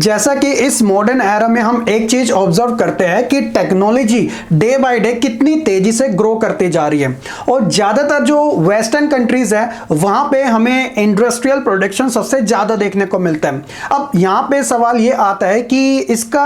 जैसा कि इस मॉडर्न एरा में हम एक चीज ऑब्जर्व करते हैं कि टेक्नोलॉजी डे बाय डे कितनी तेजी से ग्रो करती जा रही है और ज्यादातर जो वेस्टर्न कंट्रीज है वहां पे हमें इंडस्ट्रियल प्रोडक्शन सबसे ज्यादा देखने को मिलता है। अब यहां पे सवाल ये आता है कि इसका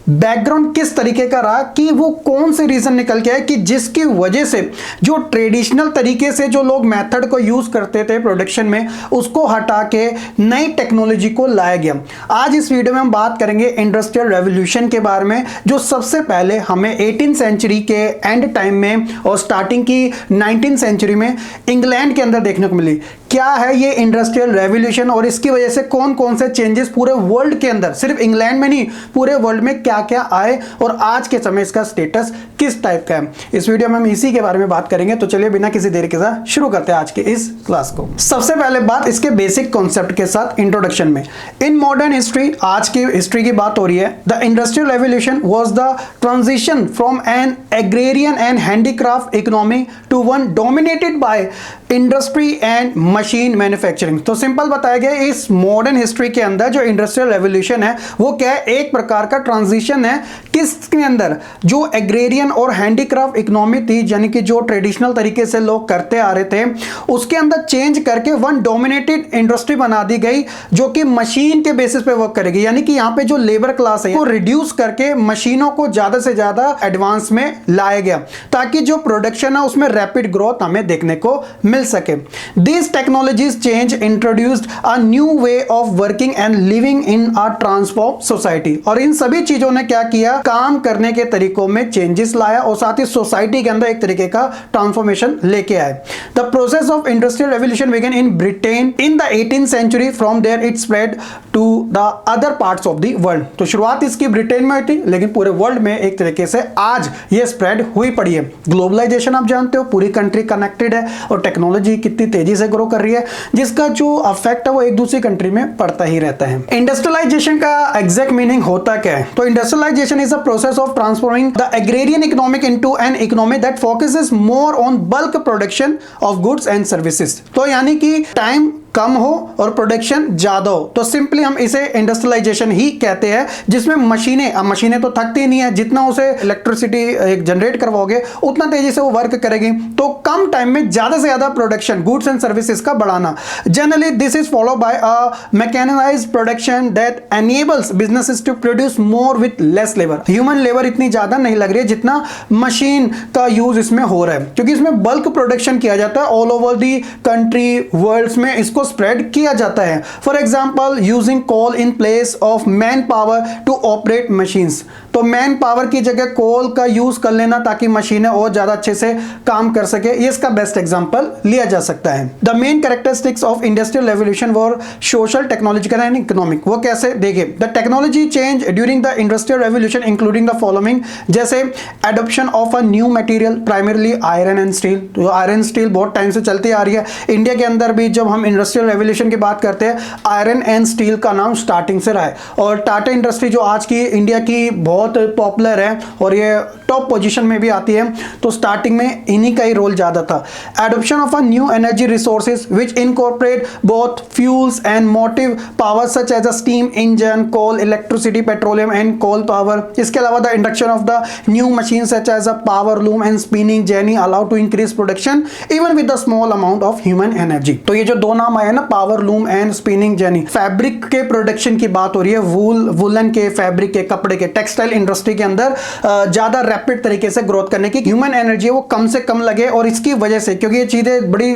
बैकग्राउंड किस तरीके का रहा, कि वो कौन से रीजन निकल के है कि जिसकी वजह से जो ट्रेडिशनल तरीके से जो लोग मेथड को यूज करते थे प्रोडक्शन में उसको हटा के नई टेक्नोलॉजी को लाया गया। आज इस वीडियो में हम बात करेंगे इंडस्ट्रियल रेवोल्यूशन के बारे में, जो सबसे पहले हमें 18th सेंचुरी के एंड टाइम में और स्टार्टिंग की 19th सेंचुरी में इंग्लैंड के अंदर देखने को मिली। क्या है ये इंडस्ट्रियल रेवोल्यूशन और इसकी वजह से कौन कौन से चेंजेस पूरे वर्ल्ड के अंदर, सिर्फ इंग्लैंड में नहीं पूरे वर्ल्ड में क्या क्या आए और आज के समय इसका स्टेटस किस टाइप का है, इस वीडियो में हम इसी के बारे में बात करेंगे। तो चलिए बिना किसी देरी के साथ शुरू करते हैं आज के इस क्लास को। सबसे पहले बात इसके बेसिक कॉन्सेप्ट के साथ इंट्रोडक्शन में। इन मॉडर्न हिस्ट्री, आज की हिस्ट्री की बात हो रही है, the industrial revolution was the transition from an agrarian and handicraft economy to one dominated by industry and machine manufacturing. तो सिंपल बताया गया इस मॉडर्न हिस्ट्री के अंदर जो इंडस्ट्रियल रेवोल्यूशन है वो क्या है, एक प्रकार का ट्रांजिशन है किसके अंदर, जो एग्रेरियन और हैंडीक्राफ्ट इकोनॉमी थी, यानी कि जो ट्रेडिशनल तरीके से लोग करते आ रहे थे उसके अंदर चेंज करके वन डोमिनेटेड इंडस्ट्री बना दी गई जो कि मशीन के बेसिस पे वर्क करेगी। यानी कि यहाँ पे जो लेबर क्लास है वो रिड्यूस करके मशीनों को ज्यादा से ज्यादा एडवांस में लाया गया ताकि जो प्रोडक्शन है उसमें रैपिड ग्रोथ हमें देखने को मिल सके। These technologies change introduced a new way of working and living in a transformed society। और इन सभी चीजों ने क्या किया, काम करने के तरीकों में चेंजेस लाया और साथ ही सोसाइटी के अंदर एक तरीके का ट्रांसफॉर्मेशन लेके आए। The process of industrial revolution began in Britain in the 18th century। From there it spread to the other parts of the world। तो शुरुआत इसकी ब्रिटेन में हुई थी लेकिन पूरे वर्ल्ड में एक तरीके से आज ये स्प्रेड हुई पड़ी है। ग्लोबलाइजेशन आप जानते हो, पूरी कंट्री कनेक्टेड है और टेक्नोलॉजी कितनी तेजी से ग्रो कर रही है जिसका जो इफेक्ट है वो एक दूसरी कंट्री में पड़ता ही रहता है। इंडस्ट्रियलाइजेशन का एग्जैक्ट मीनिंग होता क्या है, तो industrialisation is a process of transforming the agrarian economic into an economy that focuses more on bulk production of goods and services. तो यानी कि टाइम कम हो और प्रोडक्शन ज्यादा हो, तो सिंपली हम इसे इंडस्ट्रियलाइजेशन ही कहते हैं, जिसमें मशीनें तो थकती नहीं है, जितना उसे इलेक्ट्रिसिटी जनरेट करवाओगे उतना तेजी से वो वर्क करेगी, तो कम टाइम में ज्यादा से ज्यादा प्रोडक्शन गुड्स एंड सर्विसेज का बढ़ाना। Generally this is followed by a mechanised production that enables businesses to produce more with less labour. Human labour इतनी ज्यादा नहीं लग रही है जितना मशीन का यूज इसमें हो रहा है, क्योंकि इसमें बल्क प्रोडक्शन किया जाता है all over the country world में इसको स्प्रेड किया जाता है। For example using coal in place of man power to operate machines. तो मैन पावर की जगह कोल का यूज कर लेना ताकि मशीनें और ज्यादा अच्छे से काम कर सके, ये इसका बेस्ट एग्जांपल लिया जा सकता है। The main characteristics of industrial revolution were social, technological and economic. वो कैसे, देखिए the technology change during the industrial revolution including the following, जैसे adoption of a new material primarily iron and steel. तो iron steel बहुत time से चलती आ रही है। इंडिया के अंदर भी जब हम इंडस्ट्रियल रेवोल्यूशन की बात करते हैं आयरन एंड स्टील का नाम स्टार्टिंग से रहा है और टाटा इंडस्ट्री जो आज की इंडिया की बहुत पॉपुलर है और ये टॉप पोजीशन में भी आती है, तो स्टार्टिंग में इन्हीं का ही रोल ज्यादा था। Adoption of a new energy resources which incorporate both fuels and motive power such as a steam engine, coal, electricity, petroleum and coal power. इसके अलावा the introduction of the new machine such as a power loom and spinning jenny allow to increase production even with the small amount of human energy. तो ये जो दो नाम आए ना, power loom and spinning jenny, fabric के production की बात हो रही है, वूलन के, फैब्रिक के, कपड़े के, टेक्सटाइल इंडस्ट्री के अंदर ज्यादा रैपिड तरीके से ग्रोथ करने की ह्यूमन एनर्जी वो कम से कम लगे और इसकी वजह से, क्योंकि ये चीजें बड़ी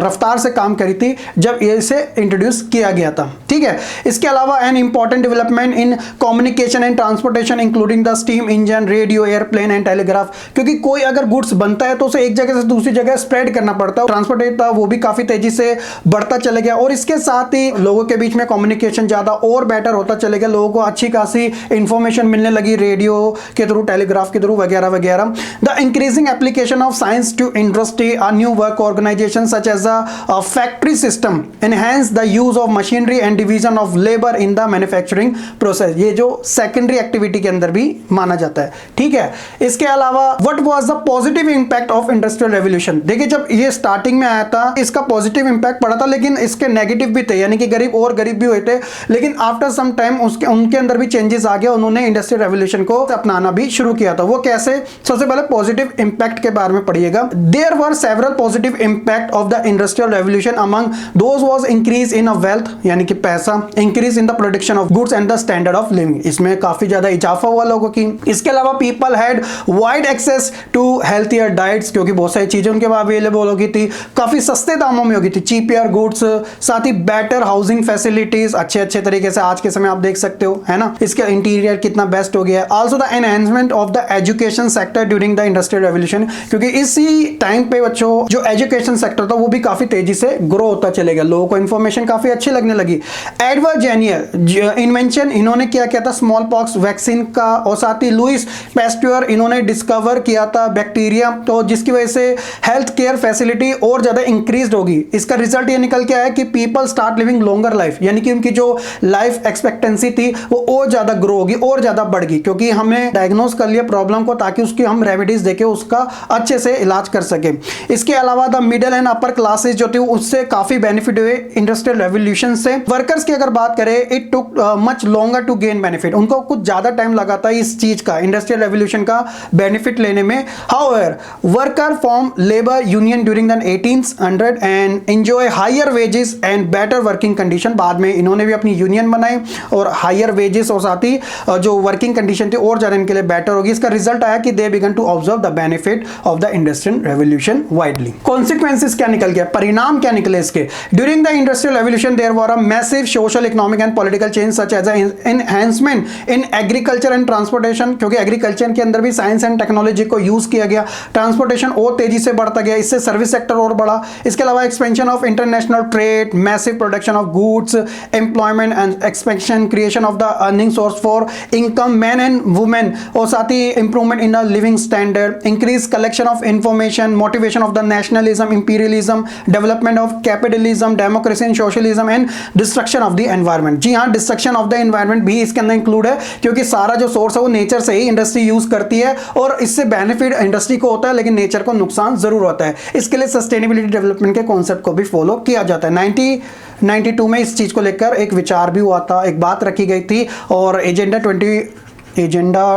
रफ्तार से काम करी थी जब ये इसे इंट्रोड्यूस किया गया था, ठीक है। इसके अलावा an important development in communication and transportation including the steam engine, radio, airplane and telegraph. क्योंकि कोई अगर गुड्स बनता है तो उसे एक जगह से दूसरी जगह स्प्रेड करना पड़ता है, ट्रांसपोर्ट था वो भी काफी तेजी से बढ़ता चले गया और इसके साथ ही लोगों के बीच में कम्युनिकेशन ज्यादा और बेटर होता चले गया, लोगों को अच्छी खासी इंफॉर्मेशन मिलने लगी रेडियो के थ्रू, टेलीग्राफ के थ्रू वगैरह वगैरह। The increasing application of science to industry, a new work organisation such as a factory system enhance the use of machinery and division of labour in the manufacturing process. ये जो secondary activity के अंदर भी माना जाता है, ठीक है। इसके अलावा what was the positive impact of industrial revolution. देखिए जब ये स्टार्टिंग में आया था इसका पॉजिटिव इंपैक्ट पड़ा था, लेकिन लेकिन इसके नेगेटिव भी थे, यानी कि गरीब और गरीब भी हुए थे, लेकिन आफ्टर सम टाइम उसके उनके अंदर भी चेंजेस आ गया, उन्होंने इंडस्ट्रियल रेवोल्यूशन को अपनाना भी शुरू किया था। वो कैसे? सबसे पहले पॉजिटिव इंपैक्ट के बारे में पढ़िएगा। There were several positive impact of the industrial revolution among those was increase in wealth, यानी कि पैसा, increase in the production of goods and the standard of living, इसमें काफी ज्यादा इजाफा हुआ लोगों की। इसके अलावा people had wide access to healthier diets, क्योंकि बहुत सारी चीजें उनके पास अवेलेबल हो गई थी, काफी सस्ते दामों में हो गई थी, चीपियर गुड्स, साथ ही बेटर हाउसिंग फैसिलिटीज, अच्छे अच्छे तरीके से आज के समय आप देख सकते हो, है ना, इसका इंटीरियर कितना बेस्ट हो गया है। Also the enhancement of the education sector during the industrial revolution, क्योंकि इसी टाइम पे बच्चों जो एजुकेशन सेक्टर था वो भी काफी तेजी से ग्रो होता चले गया, लोगों को इंफॉर्मेशन काफी अच्छी लगने लगी। एडवर्ड जेनियर इन्वेंशन इन्होंने क्या किया था, स्मॉल पॉक्स वैक्सीन का, और साथ ही लुइस पैस्ट्योर इन्होंने डिस्कवर किया था बैक्टीरिया, तो जिसकी वजह से हेल्थ केयर फैसिलिटी और ज्यादा इंक्रीज होगी। इसका रिजल्ट ये निकल के आया कि people start living longer life, यानी कि उनकी जो लाइफ एक्सपेक्टेंसी थी वो और ज्यादा ग्रो होगी और ज्यादा बढ़ गई, क्योंकि हमने डायग्नोस कर लिया प्रॉब्लम को, ताकि उसकी हम रेमेडीज देके उसका अच्छे से इलाज कर सके। इसके अलावा the middle and upper classes जो थी उससे काफी बेनिफिट हुए इंडस्ट्रियल रेवोल्यूशन से। वर्कर्स की अगर बात करें, it took much longer to gain benefit, उनको कुछ ज्यादा टाइम लगा था इस चीज का, इंडस्ट्रियल रेवोल्यूशन का बेनिफिट लेने में। However worker form labour union during the 1800 and enjoy higher wages and better working condition, बाद में इन्होंने भी अपनी यूनियन बनाई और हायर वेजेस और साथ ही जो वर्किंग कंडीशन थी और ज्यादा इनके लिए बेटर होगी। इसका रिजल्ट आया कि they began to observe the benefit of the industrial revolution widely. Consequences क्या निकल गया, परिणाम क्या निकले इसके? During the industrial revolution there were a massive social, economic and political change such as enhancement in agriculture and transportation, क्योंकि agriculture के अंदर भी साइंस एंड टेक्नोलॉजी को यूज किया गया, ट्रांसपोर्टेशन और तेजी से बढ़ता गया, इससे सर्विस सेक्टर और बढ़ा। इसके अलावा expansion of international trade, massive production of goods, employment and expansion, creation of the earning source for income man and women, और साथ ही improvement in the living standard, increase collection of information, motivation of the nationalism, imperialism, development of capitalism, democracy and socialism and destruction of the environment. जी हाँ, destruction of the environment भी इसके अंदर include है, क्योंकि सारा जो सोर्स है वो नेचर से ही इंडस्ट्री यूज करती है, और इससे बेनिफिट इंडस्ट्री को होता है, लेकिन नेचर को नुकसान जरूर होता है। इसके लिए सस्टेनेबिलिटी डेवलपमेंट के कॉन्सेप्ट को भी फॉलो किया जाता है। 1992 में इस चीज को लेकर एक विचार भी हुआ था, एक बात रखी गई थी, और एजेंडा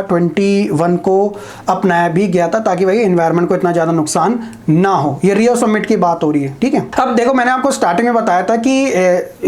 21 को अपनाया भी गया था, ताकि भाई एनवायरनमेंट को इतना ज्यादा नुकसान ना हो। ये रियो समिट की बात हो रही है, ठीक है। अब देखो, मैंने आपको स्टार्टिंग में बताया था कि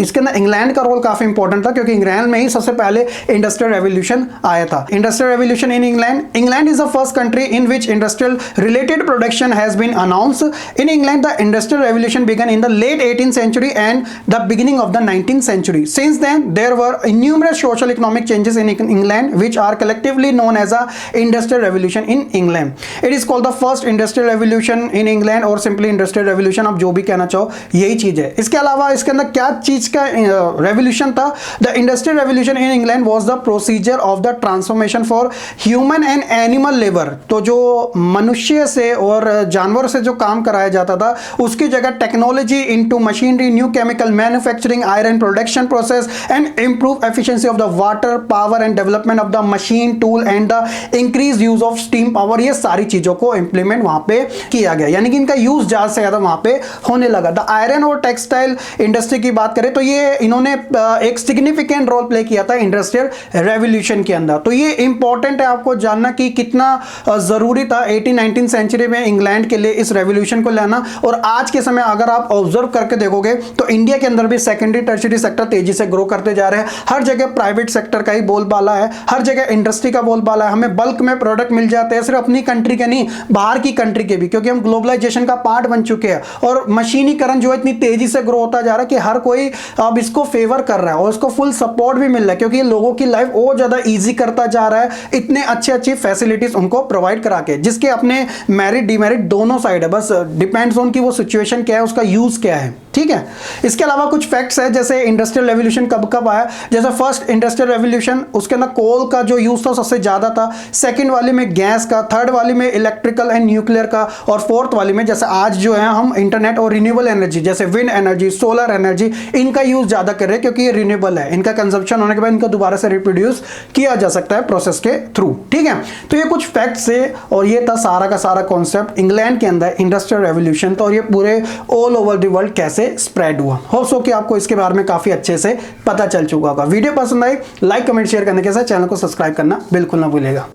इसके अंदर इंग्लैंड का रोल काफी इंपॉर्टेंट था, क्योंकि इंग्लैंड में ही सबसे पहले इंडस्ट्रियल रेवोल्यूशन आया था। Industrial revolution in England is the first country in which industrial related production has been announced. In England the industrial revolution began in the late 18th century and the beginning of the 19th century. Since then, there were numerous social economic changes in England, which are collectively known as a industrial revolution in England. It is called the first industrial revolution in England, और simply industrial revolution, आप जो भी कहना चाहो यही चीज है। इसके अलावा इसके अंदर क्या चीज का रेवोल्यूशन था? The industrial revolution in England was the procedure of the transformation for human and animal labor. तो जो मनुष्य से और जानवर से जो काम कराया जाता था, उसकी जगह technology into machinery, new chemical manufacturing, iron production process and improve efficiency of the water power and development of the machine tool and the increase use of steam power, ये सारी चीजों को इंप्लीमेंट वहां पे किया गया, यानी कि इनका यूज ज्यादा से ज्यादा वहां पे होने लगा। द आयरन और टेक्सटाइल इंडस्ट्री की बात करें तो ये इन्होंने एक सिग्निफिकेंट रोल प्ले किया था इंडस्ट्रियल रेवोल्यूशन के अंदर। तो ये इंपॉर्टेंट है आपको जानना कि कितना जरूरी था 18th-19th सेंचुरी में इंग्लैंड के लिए इस रेवोल्यूशन को लाना। और आज के समय अगर आप ऑब्जर्व करके देखोगे तो इंडिया के अंदर भी सेकेंडरी टर्शियरी सेक्टर तेजी से ग्रो करते जा रहे हैं। हर जगह प्राइवेट सेक्टर का ही बोलबाला है, हर जगह इंडस्ट्री का बोलबाला है। हमें बल्क में प्रोडक्ट मिल जाते हैं, सिर्फ अपनी कंट्री के नहीं, बाहर की कंट्री के भी, क्योंकि हम ग्लोबलाइजेशन का पार्ट बन चुके हैं। और मशीनीकरण जो है इतनी तेजी से ग्रो होता जा रहा है कि हर कोई अब इसको फेवर कर रहा है और इसको फुल सपोर्ट भी मिल रहा है, क्योंकि ये लोगों की लाइफ और ज्यादा इजी करता जा रहा है, इतने अच्छी अच्छी फैसिलिटीज उनको प्रोवाइड करा के, जिसके अपने मेरिट डिमेरिट दोनों साइड है। बस डिपेंड्स ऑन कि वो सिचुएशन क्या है, उसका यूज क्या है, ठीक है। इसके अलावा कुछ फैक्ट्स है, जैसे इंडस्ट्रियल रेवोल्यूशन कब कब आया। जैसे फर्स्ट इंडस्ट्रियल रेवोल्यूशन, उसके अंदर कोल का जो यूज था सबसे ज्यादा था, सेकंड वाली में गैस का, थर्ड वाली में इलेक्ट्रिकल एंड न्यूक्लियर का, और फोर्थ वाली में जैसे आज जो है हम इंटरनेट और रिन्यूएबल एनर्जी जैसे विंड एनर्जी, सोलर एनर्जी, इनका यूज ज्यादा कर रहे हैं, क्योंकि ये रिन्यूएबल है, इनका कंजप्शन होने के बाद इनको दोबारा से रिप्रोड्यूस किया जा सकता है प्रोसेस के थ्रू, ठीक है। तो ये कुछ फैक्ट्स है और ये था सारा का सारा कॉन्सेप्ट इंग्लैंड के अंदर इंडस्ट्रियल रेवोल्यूशन। तो और ये पूरे ऑल ओवर द वर्ल्ड कैसे कैसे स्प्रेड हुआ। होप सो कि आपको इसके बारे में काफी अच्छे से पता चल चुका होगा। वीडियो पसंद आई लाइक कमेंट शेयर करने के साथ चैनल को सब्सक्राइब करना बिल्कुल ना भूलिएगा।